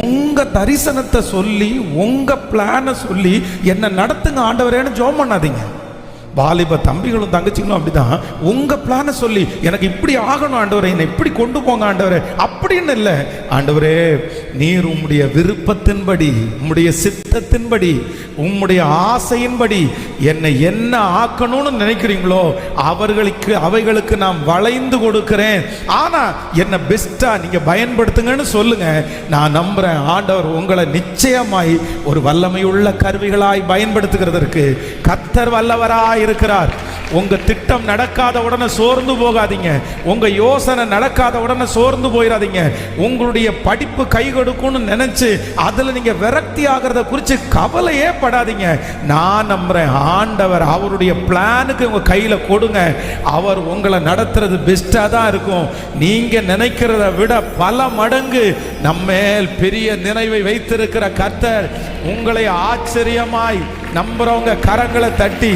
உங்க தரிசனத்தை சொல்லி உங்க பிளானை சொல்லி என்ன நடத்துங்க ஆண்டவரேன்னு ஜெபம் பண்ணாதீங்க. வாலிப தம்பிகளும் தங்கச்சிங்களும் அப்படிதான். உங்க பிளானை சொல்லி எனக்கு இப்படி ஆகணும் ஆண்டவரே, என்னை இப்படி கொண்டு போங்க ஆண்டவரே அப்படின்னு இல்லை. ஆண்டவரே நீர் உம்முடைய விருப்பத்தின்படி, உம்முடைய சித்தத்தின்படி, உம்முடைய ஆசையின்படி என்னை என்ன ஆக்கணும்னு நினைக்கிறீங்களோ அவைகளுக்கு நான் வளைந்து கொடுக்கிறேன். ஆனா என்ன பெஸ்டா நீங்க பயன்படுத்துங்கன்னு சொல்லுங்க. நான் நம்புறேன் ஆண்டவர் உங்களை நிச்சயமாய் ஒரு வல்லமையுள்ள கருவிகளாய் பயன்படுத்துகிறதற்கு கர்த்தர் வல்லவராய் இருக்கிறார். உங்க திட்டம் நடக்காத உடனே சோர்ந்து போகாதீங்க. உங்க யோசனை நடக்காத உடனே சோர்ந்து போயிடாதீங்க. உங்களுடைய படிப்பு கை கொடுக்கும்னு நினைச்சு அதுல நீங்க விரக்தி ஆகிறத குறித்து கவலையே படாதீங்க. நான் நம்புறேன் ஆண்டவர் அவருடைய பிளானுக்கு உங்க கையில கொடுங்க. அவர் உங்களை நடத்துறது பெஸ்டா தான் இருக்கும். நீங்க நினைக்கிறத விட பல மடங்கு நம்மேல் பெரிய நினைவை வைத்திருக்கிற கர்த்தர் உங்களை ஆச்சரியமாய் நம்புறவங்க கரங்களை தட்டி